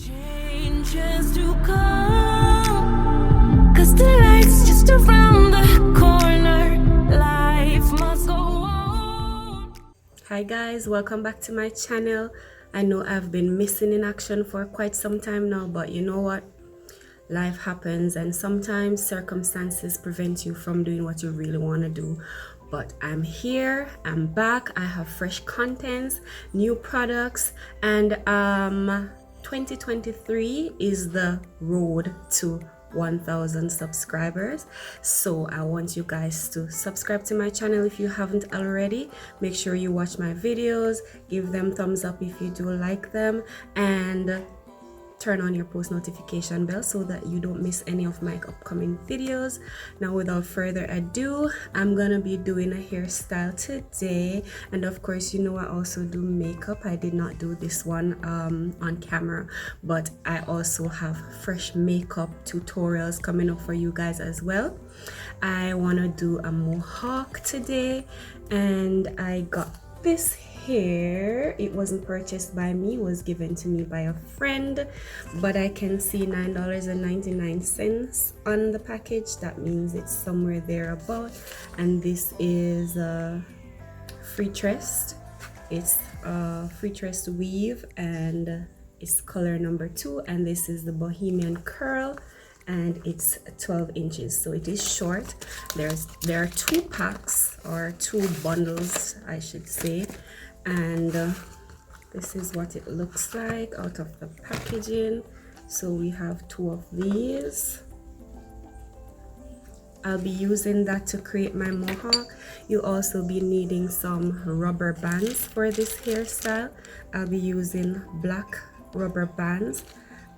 Changes to come, 'cause the light's just around the corner. Life must go on. Hi guys, welcome back to my channel. I know I've been missing in action for quite some time now, but you know what? Life happens and sometimes circumstances prevent you from doing what you really want to do. But I'm here, I'm back, I have fresh contents, new products, and 2023 is the road to 1000 subscribers. So I want you guys to subscribe to my channel if you haven't already. Make sure you watch my videos, give them thumbs up if you do like them, and turn on your post notification bell so that you don't miss any of my upcoming videos. Now without further ado, I'm gonna be doing a hairstyle today, and of course you know I also do makeup. I did not do this one on camera, but I also have fresh makeup tutorials coming up for you guys as well. I want to do a mohawk today, and I got this hair. It wasn't purchased by me, it was given to me by a friend, but I can see $9.99 on the package. That means it's somewhere there about. And this is FreeTress. It's FreeTress Weave, and it's color number 2, and this is the Bohemian curl, and it's 12 inches, so it is short. There are 2 packs, or 2 bundles I should say, and this is what it looks like out of the packaging. So we have 2 of these. I'll be using that to create my mohawk. You'll also be needing some rubber bands for this hairstyle. I'll be using black rubber bands,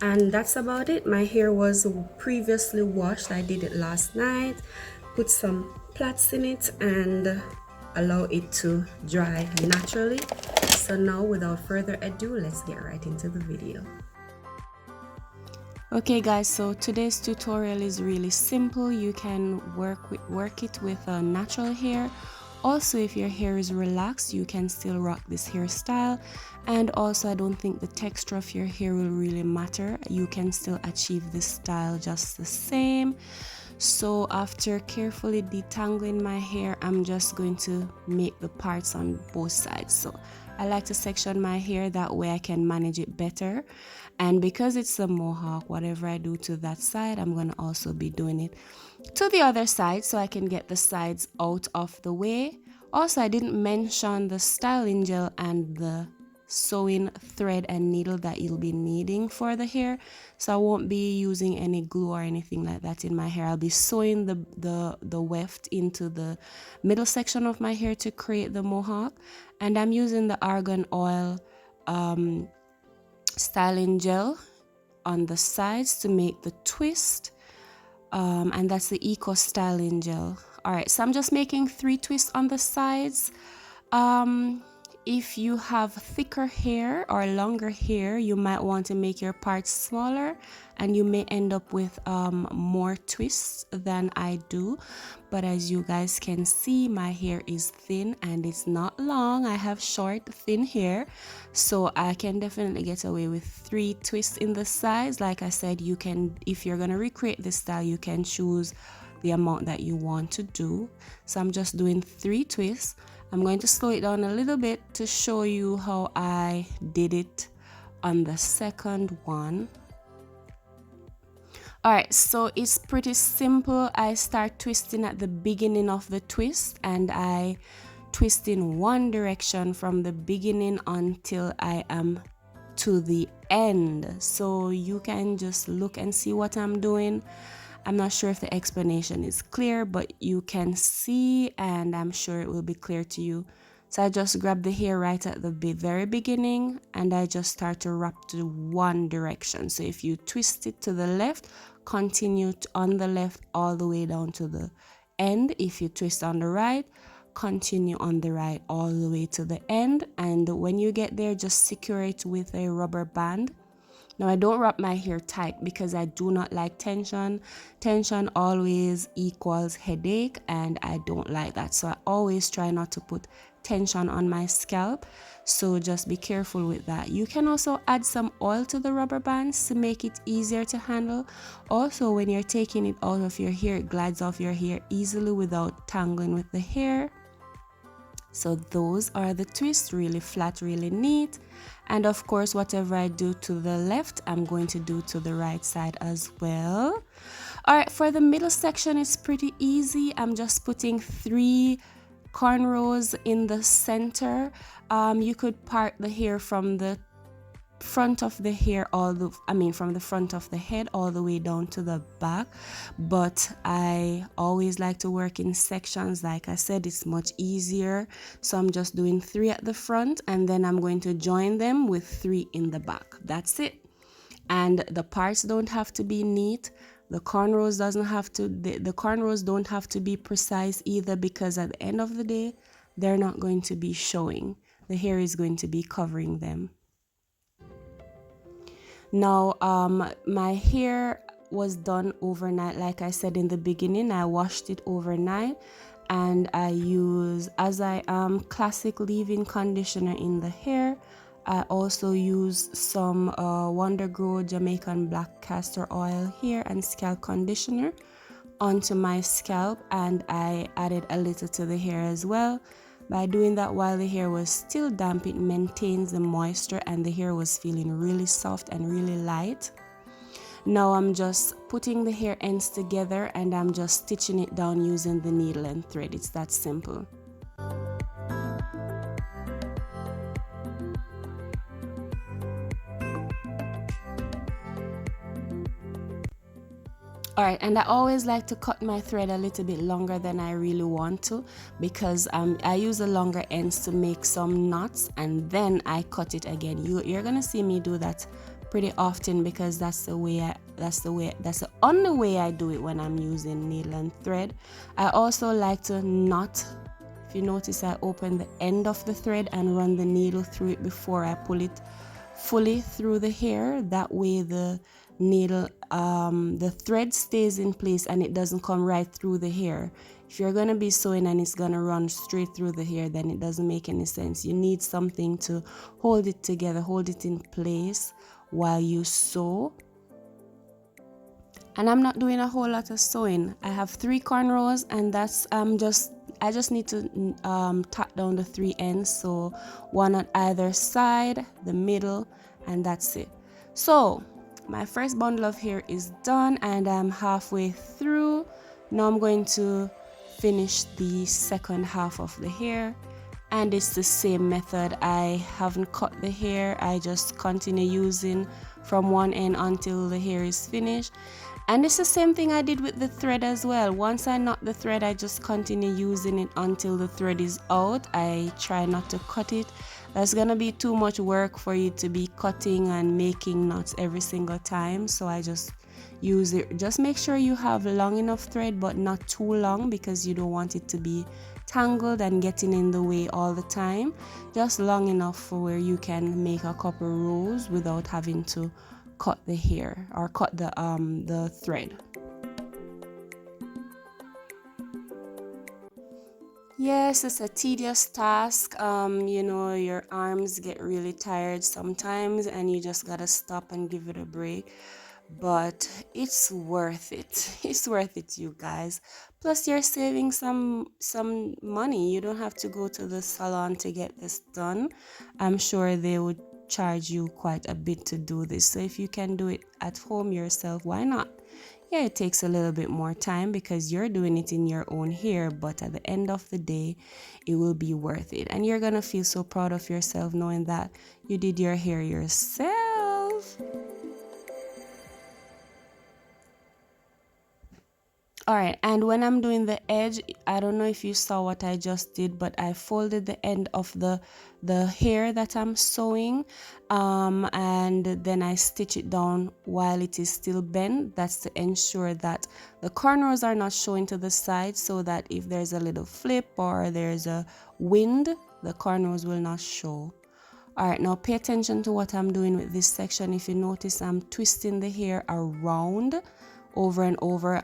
and that's about it. My hair was previously washed. I did it last night, put some plaits in it and allow it to dry naturally. So now without further ado, let's get right into the video. Okay guys, so today's tutorial is really simple. You can work it with natural hair. Also, if your hair is relaxed, you can still rock this hairstyle. And also, I don't think the texture of your hair will really matter. You can still achieve this style just the same. So after carefully detangling my hair, I'm just going to make the parts on both sides. So I like to section my hair, that way I can manage it better. And because it's a mohawk, whatever I do to that side, I'm going to also be doing it to the other side, so I can get the sides out of the way. Also, I didn't mention the styling gel and the sewing thread and needle that you'll be needing for the hair. So I won't be using any glue or anything like that in my hair. I'll be sewing the weft into the middle section of my hair to create the mohawk. And I'm using the Argan oil styling gel on the sides to make the twist, and that's the Eco styling gel. All right, so I'm just making 3 twists on the sides. If you have thicker hair or longer hair, you might want to make your parts smaller, and you may end up with more twists than I do. But as you guys can see, my hair is thin and it's not long. I have short, thin hair, so I can definitely get away with 3 twists in the sides. Like I said, you can, if you're gonna recreate this style, you can choose the amount that you want to do. So I'm just doing 3 twists. I'm going to slow it down a little bit to show you how I did it on the second one. Alright, so it's pretty simple. I start twisting at the beginning of the twist, and I twist in one direction from the beginning until I am to the end. So you can just look and see what I'm doing. I'm not sure if the explanation is clear, but you can see, and I'm sure it will be clear to you. So I just grab the hair right at the very beginning, and I just start to wrap to one direction. So if you twist it to the left, continue on the left all the way down to the end. If you twist on the right, continue on the right all the way to the end. And when you get there, just secure it with a rubber band. Now, I don't wrap my hair tight because I do not like tension. Tension always equals headache, and I don't like that. So I always try not to put tension on my scalp, so just be careful with that. You can also add some oil to the rubber bands to make it easier to handle. Also, when you're taking it out of your hair, it glides off your hair easily without tangling with the hair. So those are the twists, really flat, really neat. And of course, whatever I do to the left, I'm going to do to the right side as well. All right, for the middle section, it's pretty easy. I'm just putting 3 cornrows in the center. You could part the hair from the front of the hair from the front of the head all the way down to the back, but I always like to work in sections. Like I said, it's much easier, so I'm just doing 3 at the front, and then I'm going to join them with 3 in the back. That's it. And the parts don't have to be neat. The cornrows don't have to be precise either, because at the end of the day, they're not going to be showing. The hair is going to be covering them. Now, my hair was done overnight. Like I said in the beginning, I washed it overnight, and I use, as I am, classic leave-in conditioner in the hair. I also use some Wonder Grow Jamaican black castor oil hair and scalp conditioner onto my scalp, and I added a little to the hair as well. By doing that while the hair was still damp, it maintains the moisture, and the hair was feeling really soft and really light. Now I'm just putting the hair ends together, and I'm just stitching it down using the needle and thread. It's that simple. Alright, and I always like to cut my thread a little bit longer than I really want to, because I use the longer ends to make some knots, and then I cut it again. You're gonna see me do that pretty often, because that's the only way I do it when I'm using needle and thread. I also like to knot. If you notice, I open the end of the thread and run the needle through it before I pull it fully through the hair. That way the needle, the thread stays in place and it doesn't come right through the hair. If you're gonna be sewing and it's gonna run straight through the hair, then it doesn't make any sense. You need something to hold it together, hold it in place while you sew. And I'm not doing a whole lot of sewing. I have 3 cornrows, and that's I just need to tack down the 3 ends, so 1 on either side, the middle, and that's it. So my first bundle of hair is done, and I'm halfway through. Now I'm going to finish the second half of the hair, and it's the same method. I haven't cut the hair. I just continue using from one end until the hair is finished. And it's the same thing I did with the thread as well. Once I knot the thread, I just continue using it until the thread is out. I try not to cut it. That's gonna be too much work for you to be cutting and making knots every single time, so I just use it. Just make sure you have long enough thread, but not too long, because you don't want it to be tangled and getting in the way all the time. Just long enough for where you can make a couple rows without having to cut the hair or cut the thread. Yes, it's a tedious task. You know, your arms get really tired sometimes, and you just gotta stop and give it a break. But it's worth it. It's worth it, you guys. Plus, you're saving some money. You don't have to go to the salon to get this done. I'm sure they would charge you quite a bit to do this. So if you can do it at home yourself, why not? Yeah, it takes a little bit more time because you're doing it in your own hair, but at the end of the day, it will be worth it. And you're gonna feel so proud of yourself knowing that you did your hair yourself. Alright, and when I'm doing the edge, I don't know if you saw what I just did, but I folded the end of the hair that I'm sewing, and then I stitch it down while it is still bent. That's to ensure that the cornrows are not showing to the side, so that if there's a little flip or there's a wind, the cornrows will not show. Alright, now pay attention to what I'm doing with this section. If you notice, I'm twisting the hair around over and over.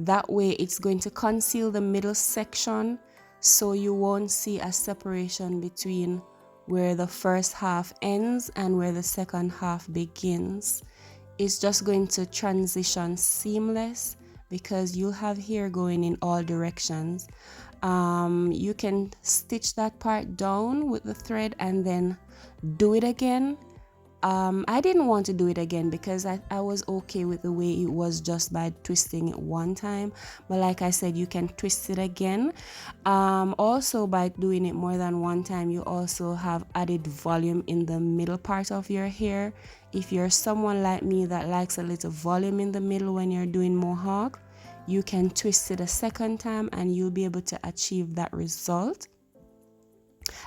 That way it's going to conceal the middle section so you won't see a separation between where the first half ends and where the second half begins. It's just going to transition seamless because you'll have hair going in all directions. You can stitch that part down with the thread and then do it again. I didn't want to do it again because I was okay with the way it was just by twisting it one time, but like I said, you can twist it again. Also, by doing it more than one time, you also have added volume in the middle part of your hair. If you're someone like me that likes a little volume in the middle when you're doing mohawk, you can twist it a second time and you'll be able to achieve that result.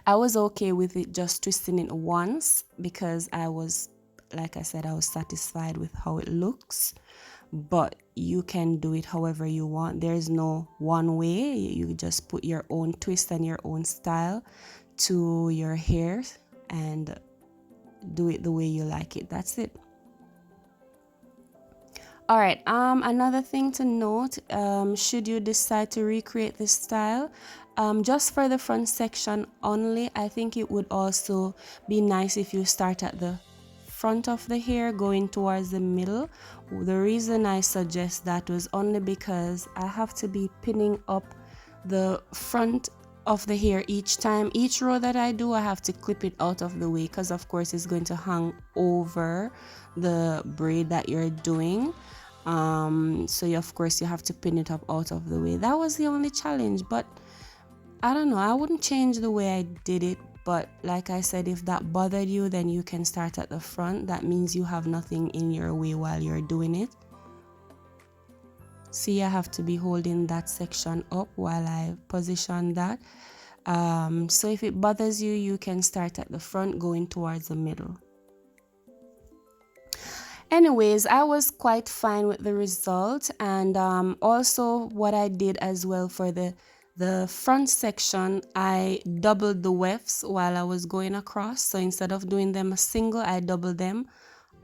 I was okay with it just twisting it once because I was, like I said, I was satisfied with how it looks. But you can do it however you want. There's no one way. You just put your own twist and your own style to your hair and do it the way you like it. That's it. All right, another thing to note, should you decide to recreate this style, just for the front section only, I think it would also be nice if you start at the front of the hair going towards the middle. The reason I suggest that was only because I have to be pinning up the front of the hair each time. Each row that I do, I have to clip it out of the way because of course it's going to hang over the braid that you're doing. So of course you have to pin it up out of the way. That was the only challenge, but I don't know, I wouldn't change the way I did it. But like I said, if that bothered you, then you can start at the front. That means you have nothing in your way while you're doing it. See, I have to be holding that section up while I position that. So if it bothers you, you can start at the front going towards the middle. Anyways, I was quite fine with the result, and also what I did as well for the front section, I doubled the wefts while I was going across. So instead of doing them a single, I doubled them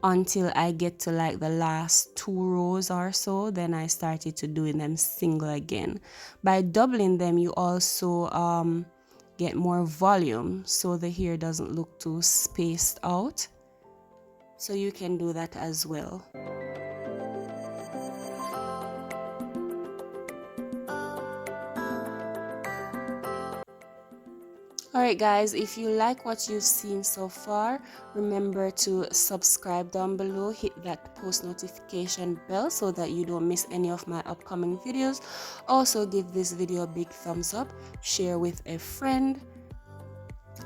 until I get to like the last 2 rows or so. Then I started to doing them single again. By doubling them, you also get more volume, so the hair doesn't look too spaced out. So you can do that as well. Alright guys, if you like what you've seen so far, remember to subscribe down below, hit that post notification bell so that you don't miss any of my upcoming videos. Also give this video a big thumbs up, share with a friend,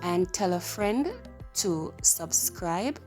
and tell a friend to subscribe.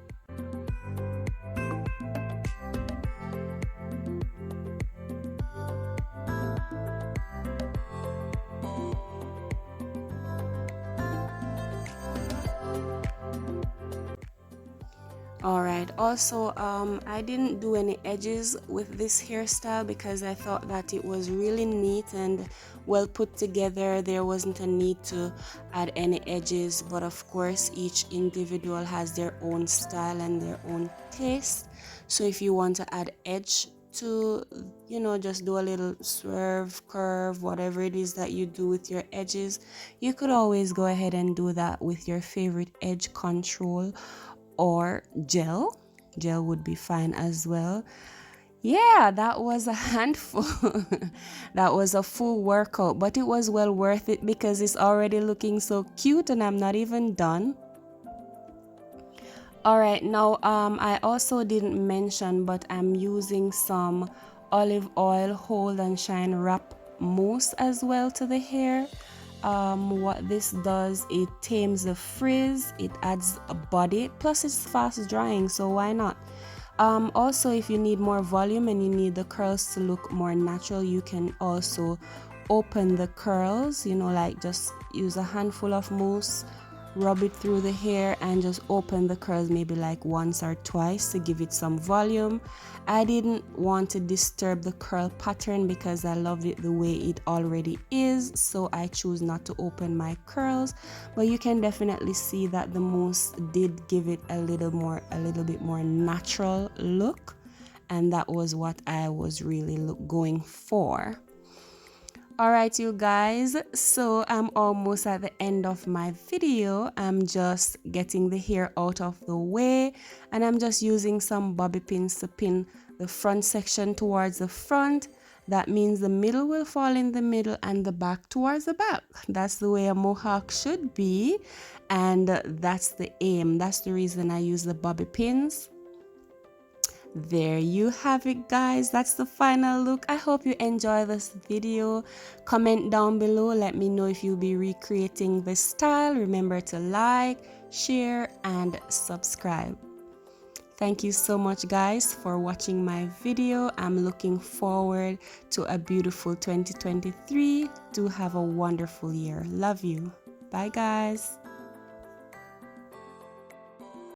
Alright, also I didn't do any edges with this hairstyle because I thought that it was really neat and well put together. There wasn't a need to add any edges, but of course each individual has their own style and their own taste. So if you want to add edge to, you know, just do a little swerve, curve, whatever it is that you do with your edges, you could always go ahead and do that with your favorite edge control or gel would be fine as well. Yeah, that was a handful. That was a full workout, but it was well worth it because it's already looking so cute and I'm not even done. Alright, now I also didn't mention, but I'm using some olive oil hold and shine wrap mousse as well to the hair. What this does, it tames the frizz, it adds a body, plus it's fast drying, so why not? Also, if you need more volume and you need the curls to look more natural, you can also open the curls, you know, like just use a handful of mousse, rub it through the hair and just open the curls maybe like once or twice to give it some volume. I didn't want to disturb the curl pattern because I loved it the way it already is, so I choose not to open my curls, but you can definitely see that the mousse did give it a little bit more natural look, and that was what I was really going for. Alright, you guys, so I'm almost at the end of my video. I'm just getting the hair out of the way, and I'm just using some bobby pins to pin the front section towards the front. That means the middle will fall in the middle and the back towards the back. That's the way a mohawk should be, and that's the aim. That's the reason I use the bobby pins. There you have it, guys. That's the final look. I hope you enjoy this video. Comment down below, let me know if you'll be recreating this style. Remember to like, share, and subscribe. Thank you so much, guys, for watching my video. I'm looking forward to a beautiful 2023. Do have a wonderful year. Love you. Bye, guys.